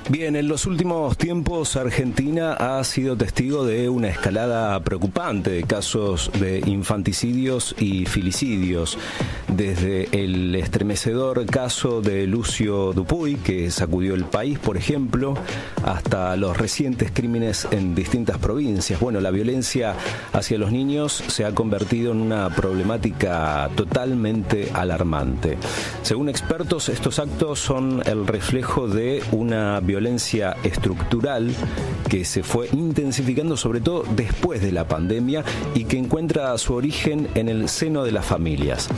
Bien, en los últimos tiempos Argentina ha sido testigo de una escalada preocupante de casos de infanticidios y filicidios, desde el estremecedor caso de Lucio Dupuy, que sacudió el país, por ejemplo, hasta los recientes crímenes en distintas provincias. Bueno, la violencia hacia los niños se ha convertido en una problemática totalmente alarmante. Según expertos, estos actos son el reflejo de una violencia estructural que se fue intensificando sobre todo después de la pandemia y que encuentra su origen en el seno de las familias.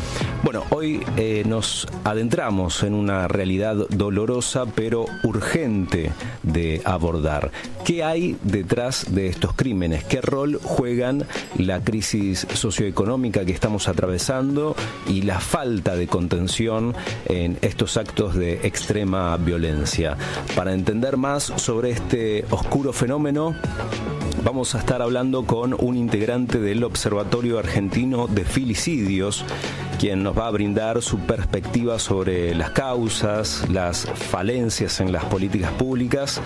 Bueno, hoy nos adentramos en una realidad dolorosa pero urgente de abordar. ¿Qué hay detrás de estos crímenes? ¿Qué rol juegan la crisis socioeconómica que estamos atravesando y la falta de contención en estos actos de extrema violencia? Para entender más sobre este oscuro fenómeno, vamos a estar hablando con un integrante del Observatorio Argentino de Filicidios, quien nos va a brindar su perspectiva sobre las causas, las falencias en las políticas públicas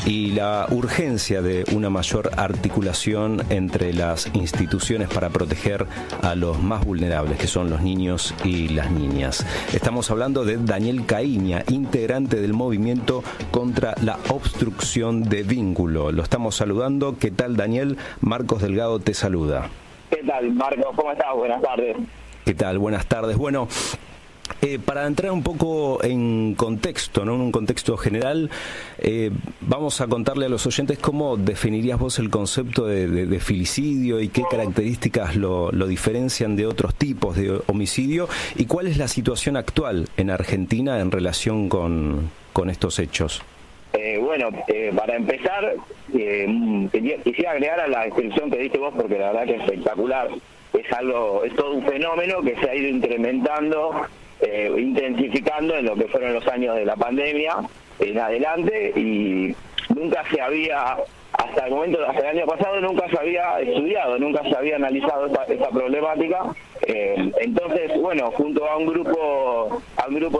y la urgencia de una mayor articulación entre las instituciones para proteger a los más vulnerables, que son los niños y las niñas. Estamos hablando de Daniel Caíña, integrante del movimiento contra la obstrucción de vínculo. Lo estamos saludando. ¿Qué tal, Daniel? Marcos Delgado te saluda. ¿Qué tal, Marcos? ¿Cómo estás? Buenas tardes. ¿Qué tal? Buenas tardes. Bueno, para entrar un poco en contexto, ¿no? En un contexto general, vamos a contarle a los oyentes cómo definirías vos el concepto de filicidio y qué características lo diferencian de otros tipos de homicidio y cuál es la situación actual en Argentina en relación con estos hechos. Para empezar, quisiera agregar a la descripción que diste vos, porque la verdad que es espectacular. Es todo un fenómeno que se ha ido incrementando, intensificando en lo que fueron los años de la pandemia en adelante, y nunca se había, hasta el año pasado, nunca se había estudiado, nunca se había analizado esta problemática. Entonces, bueno, junto a un grupo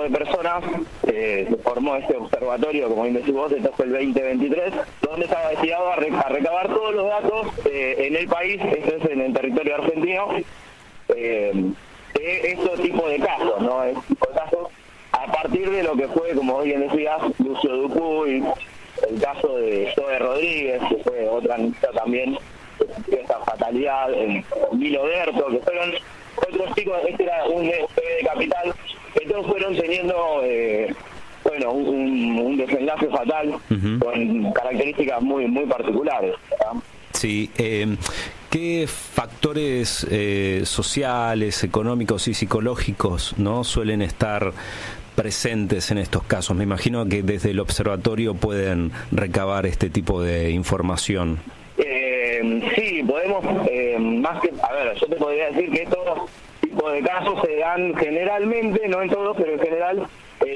de personas se formó este observatorio, como bien decís vos. Esto fue el 2023, donde estaba destinado a recabar todos los datos en el país, esto es en el territorio argentino, de estos tipos de casos, ¿no? A partir de lo que fue, como bien decías, Lucio Dupuy, el caso de Zoe Rodríguez, que fue otra también, esta fatalidad, en Milo Berto, que fueron otros chicos. Este era un de Capital, que todos fueron teniendo un desenlace fatal, con características muy particulares, ¿verdad? Sí, ¿qué factores sociales, económicos y psicológicos no suelen estar presentes en estos casos? Me imagino que desde el observatorio pueden recabar este tipo de información. Sí, podemos, yo te podría decir que estos tipos de casos se dan generalmente, no en todos, pero en general,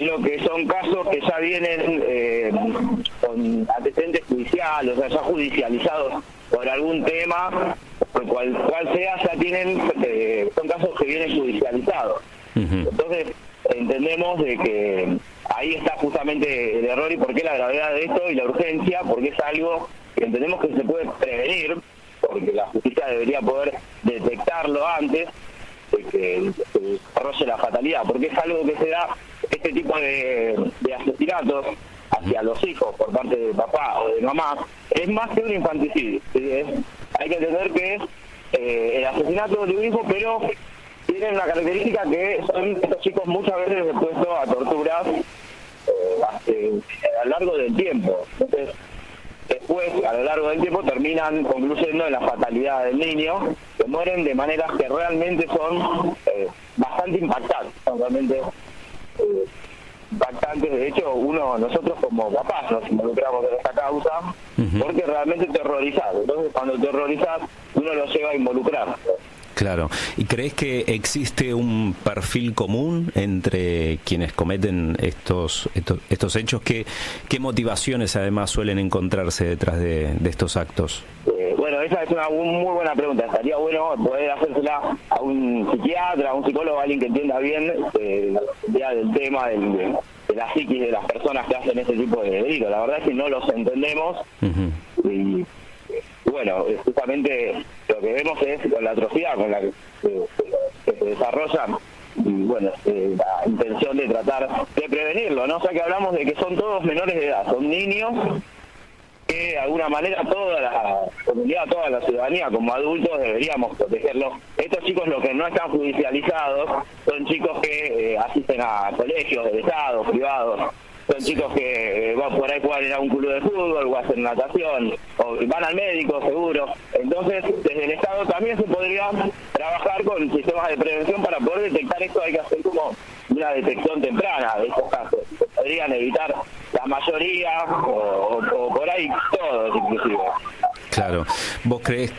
lo que son casos que ya vienen con antecedentes judiciales, o sea, ya judicializados por algún tema, por cual sea, ya tienen, son casos que vienen judicializados. Entonces, entendemos de que ahí está justamente el error y por qué la gravedad de esto y la urgencia, porque es algo que entendemos que se puede prevenir, porque la justicia debería poder detectarlo antes de que se desarrolle la fatalidad, porque es algo que se da, este tipo de asesinatos hacia los hijos por parte de papá o de mamá, es más que un infanticidio. Hay que entender que es el asesinato de un hijo, pero tienen una característica que son estos chicos muchas veces expuestos a torturas a lo largo del tiempo. Entonces, después, a lo largo del tiempo, terminan concluyendo en la fatalidad del niño, que mueren de maneras que realmente son bastante impactantes, impactantes. De hecho, nosotros como papás nos involucramos en esta causa, porque realmente terrorizar. Entonces, cuando terrorizas, uno lo lleva a involucrar. Claro. ¿Y crees que existe un perfil común entre quienes cometen estos hechos? ¿Qué motivaciones además suelen encontrarse detrás de estos actos? Esa es una muy buena pregunta. Estaría bueno poder hacérsela a un psiquiatra, a un psicólogo, a alguien que entienda bien la idea del tema la psiquis de las personas que hacen ese tipo de delitos. La verdad es que no los entendemos. Y bueno, justamente lo que vemos es con la atrocidad con la que se desarrolla, y bueno, la intención de tratar de prevenirlo, ¿no? O sea que hablamos de que son todos menores de edad, son niños que de alguna manera toda la comunidad, toda la ciudadanía como adultos deberíamos protegerlos. Estos chicos, los que no están judicializados, son chicos que asisten a colegios del Estado, privados, son chicos que van por ahí, jugar en algún club de fútbol o hacen natación, o van al médico seguro. Entonces, desde el Estado también se podría trabajar con sistemas de prevención para poder detectar esto. Hay que hacer como una detección temprana de estos casos. Se podrían evitar la mayoría, o por ahí todos inclusive. Claro. ¿Vos creés,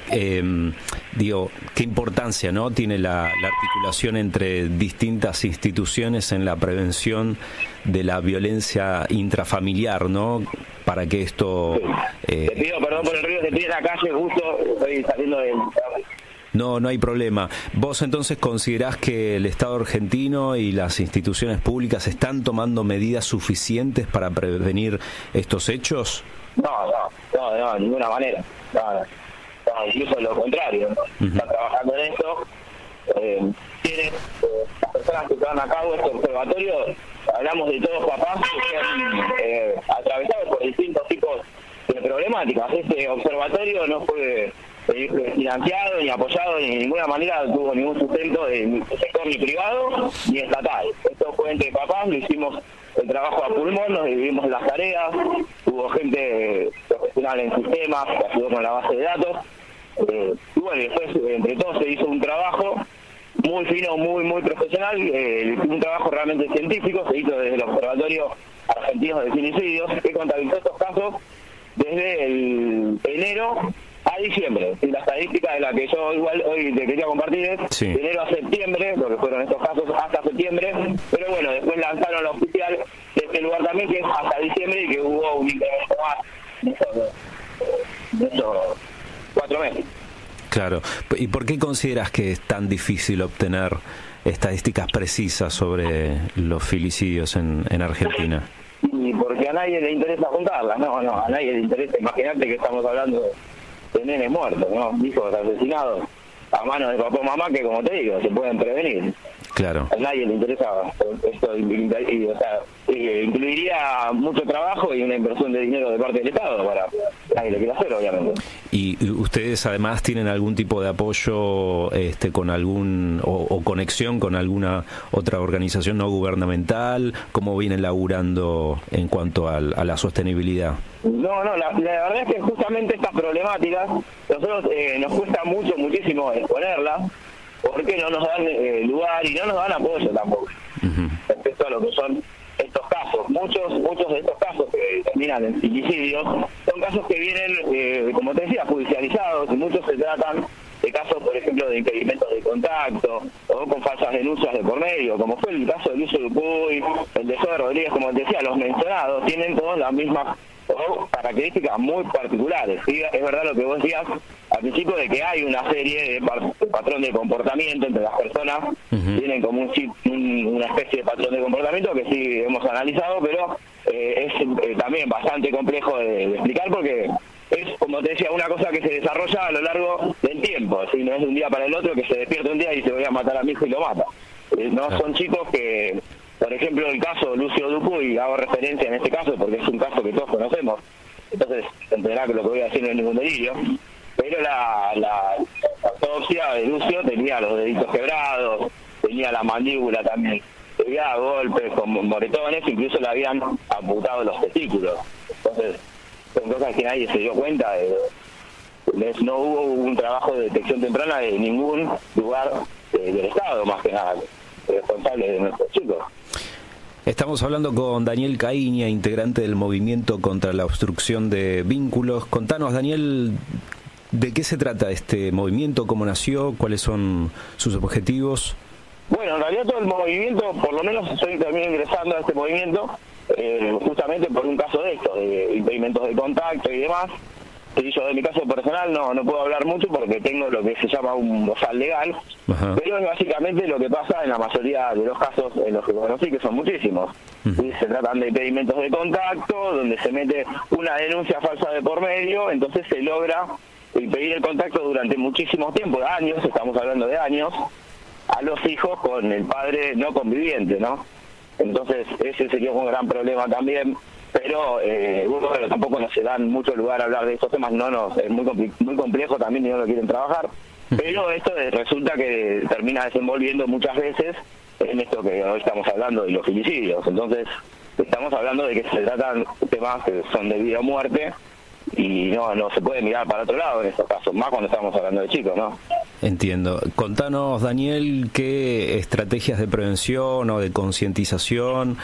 digo, qué importancia, ¿no?, tiene la articulación entre distintas instituciones en la prevención de la violencia intrafamiliar, ¿no?, para que esto... Te pido perdón por el ruido que tiene en la calle, justo estoy saliendo del... No hay problema. ¿Vos entonces considerás que el Estado argentino y las instituciones públicas están tomando medidas suficientes para prevenir estos hechos? No, de ninguna manera. No, incluso lo contrario, ¿no? Está trabajando en esto. Las personas que llevan a cabo este observatorio, hablamos de todos papás que están atravesados por distintos tipos de problemáticas. Este observatorio no fue financiado ni apoyado ni de ninguna manera, no tuvo ningún sustento de sector ni privado ni estatal. Esto fue entre papás, lo hicimos el trabajo a pulmón, nos dividimos las tareas, hubo gente profesional en sistemas que ayudó con la base de datos, y bueno, después entre todos se hizo un trabajo muy fino, muy profesional, un trabajo realmente científico, se hizo desde el Observatorio Argentino de Femicidios, que contabilizó estos casos desde el enero a diciembre. Y la estadística de la que yo igual hoy te quería compartir es de enero a septiembre, lo que fueron estos casos hasta septiembre, pero bueno, después lanzaron la oficial de este lugar también, que es hasta diciembre, y que hubo un incremento más de esos 4 meses. Claro. ¿Y por qué consideras que es tan difícil obtener estadísticas precisas sobre los filicidios en Argentina? Y porque a nadie le interesa juntarlas, no, a nadie le interesa. Imagínate que estamos hablando de nenes muertos, ¿no? Hijos asesinados a manos de papá o mamá, que como te digo, se pueden prevenir. Claro. A nadie le interesaba esto, o sea, incluiría mucho trabajo y una inversión de dinero de parte del Estado para nadie lo quiere hacer, obviamente. ¿Y ustedes además tienen algún tipo de apoyo con algún o conexión con alguna otra organización no gubernamental? ¿Cómo vienen laburando en cuanto a la sostenibilidad? No, la verdad es que justamente estas problemáticas nosotros nos cuesta muchísimo exponerlas, porque no nos dan lugar y no nos dan apoyo tampoco respecto a lo que son estos casos. Muchos de estos casos que terminan en filicidios son casos que vienen, como te decía, judicializados, y muchos se tratan de casos, por ejemplo, de impedimentos de contacto o con falsas denuncias de por medio, como fue el caso de Lucio Dupuy, el de Zoe Rodríguez, como te decía. Los mencionados tienen todas las mismas características muy particulares. ¿Sí? Es verdad lo que vos decías al principio, de que hay una serie de patrón de comportamiento entre las personas, tienen como una especie de patrón de comportamiento que sí hemos analizado, pero es también bastante complejo de explicar, porque es, como te decía, una cosa que se desarrolla a lo largo del tiempo, ¿sí? No es de un día para el otro que se despierta un día y se voy a matar a mi hijo y lo mata. No son chicos que, por ejemplo, el caso Lucio Dupuy, hago referencia en este caso porque es un caso que todos conocemos, entonces entenderá que lo que voy a decir no es ningún delirio, pero la autopsia de Lucio tenía los deditos quebrados, tenía la mandíbula también, tenía golpes con moretones, incluso le habían amputado los testículos. Entonces, son cosas que nadie se dio cuenta. No hubo un trabajo de detección temprana de ningún lugar del Estado, más que nada, responsable de nuestros chicos. Estamos hablando con Daniel Caíña, integrante del Movimiento contra la Obstrucción de Vínculos. Contanos, Daniel, ¿de qué se trata este movimiento? ¿Cómo nació? ¿Cuáles son sus objetivos? Bueno, en realidad todo el movimiento, por lo menos estoy también ingresando a este movimiento, justamente por un caso de esto, de impedimentos de contacto y demás. Sí, yo de mi caso personal no puedo hablar mucho porque tengo lo que se llama un bozal legal, pero es básicamente lo que pasa en la mayoría de los casos en los que conocí, que son muchísimos. Y se tratan de impedimentos de contacto, donde se mete una denuncia falsa de por medio, entonces se logra impedir el contacto durante muchísimo tiempo, años, estamos hablando de años, a los hijos con el padre no conviviente, ¿no? Entonces ese sería un gran problema también. Pero bueno, tampoco no se dan mucho lugar a hablar de estos temas, es muy complejo también y no lo quieren trabajar, pero esto resulta que termina desenvolviendo muchas veces en esto que hoy estamos hablando de los femicidios. Entonces estamos hablando de que se tratan temas que son de vida o muerte y no se puede mirar para otro lado en estos casos, más cuando estamos hablando de chicos, ¿no? Entiendo. Contanos, Daniel, qué estrategias de prevención o de concientización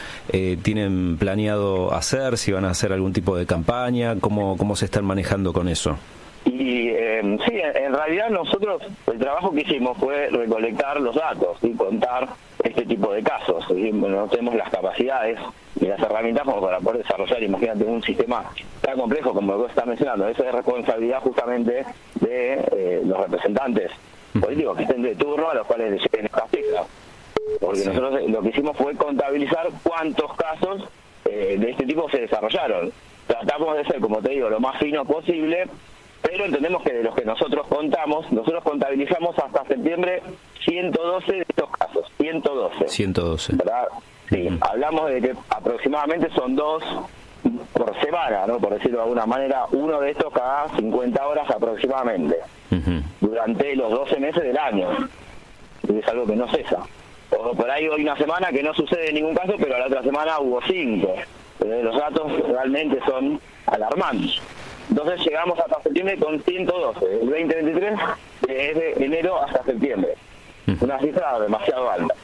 tienen planeado hacer, si van a hacer algún tipo de campaña, cómo se están manejando con eso. Y sí, en realidad nosotros el trabajo que hicimos fue recolectar los datos y contar este tipo de casos. ¿Sí? No tenemos las capacidades y las herramientas como para poder desarrollar, imagínate, un sistema tan complejo como lo que está mencionando. Eso es responsabilidad justamente de los representantes políticos que estén de turno, a los cuales les lleguen estas cifras. Porque nosotros lo que hicimos fue contabilizar cuántos casos de este tipo se desarrollaron. Tratamos de ser, como te digo, lo más fino posible, pero entendemos que de los que nosotros contabilizamos hasta septiembre 112 de estos casos, 112. ¿Verdad? Sí, hablamos de que aproximadamente son 2 por semana, ¿no? Por decirlo de alguna manera, uno de estos cada 50 horas aproximadamente, durante los 12 meses del año. Es algo que no cesa. O por ahí hoy una semana que no sucede en ningún caso, pero a la otra semana hubo 5. Los datos realmente son alarmantes. Entonces llegamos hasta septiembre con 112, el 2023 desde enero hasta septiembre. Una cifra demasiado alta.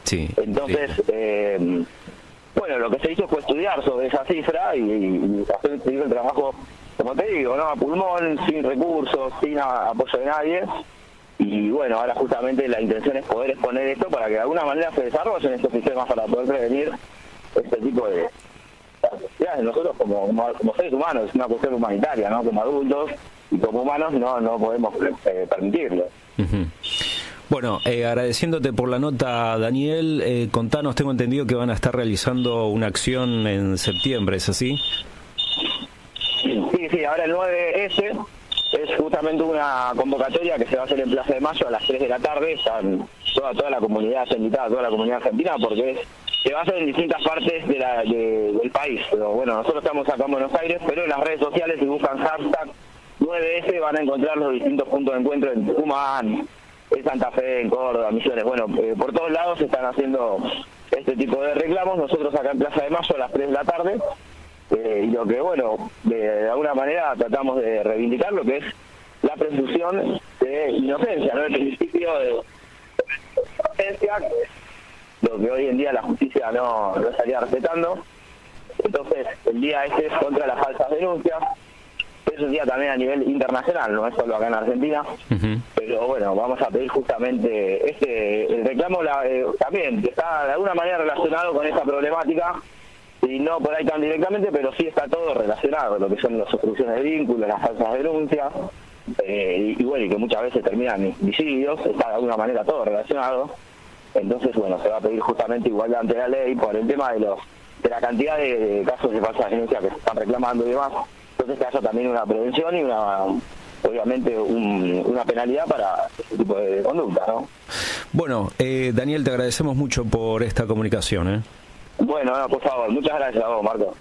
Sí. Entonces, bueno, lo que se hizo fue estudiar sobre esa cifra y hacer el trabajo, como te digo, ¿no? A pulmón, sin recursos, sin apoyo de nadie. Y bueno, ahora justamente la intención es poder exponer esto para que de alguna manera se desarrollen estos sistemas para poder prevenir este tipo de... Nosotros como seres humanos, es una cuestión humanitaria, ¿no? Como adultos y como humanos no podemos permitirlo. Bueno, agradeciéndote por la nota, Daniel, contanos, tengo entendido que van a estar realizando una acción en septiembre, ¿es así? Sí, ahora el 9S es justamente una convocatoria que se va a hacer en Plaza de Mayo a las 3 de la tarde, están toda la comunidad invitada, toda la comunidad argentina, porque se va a hacer en distintas partes del país. Pero bueno, nosotros estamos acá en Buenos Aires, pero en las redes sociales, si buscan hashtag 9S, van a encontrar los distintos puntos de encuentro en Tucumán, en Santa Fe, en Córdoba, Misiones. Bueno, por todos lados se están haciendo este tipo de reclamos. Nosotros acá en Plaza de Mayo a las 3 de la tarde, y lo que, bueno, de alguna manera tratamos de reivindicar lo que es la presunción de inocencia, ¿no? El principio de inocencia, lo que hoy en día la justicia no estaría respetando. Entonces, el día este es contra las falsas denuncias. Es un día también a nivel internacional, no es solo acá en Argentina. Pero bueno, vamos a pedir justamente el reclamo también, que está de alguna manera relacionado con esta problemática, y no por ahí tan directamente, pero sí está todo relacionado, lo que son las obstrucciones de vínculos, las falsas denuncias, y bueno, y que muchas veces terminan en homicidios, está de alguna manera todo relacionado. Entonces, bueno, se va a pedir justamente igualdad ante la ley por el tema de la cantidad de casos de falsas denuncias que se están reclamando y demás. Entonces, que haya también una prevención y obviamente una penalidad para este tipo de conducta, ¿no? Bueno, Daniel, te agradecemos mucho por esta comunicación, ¿eh? Bueno, por favor, muchas gracias a vos, Marco.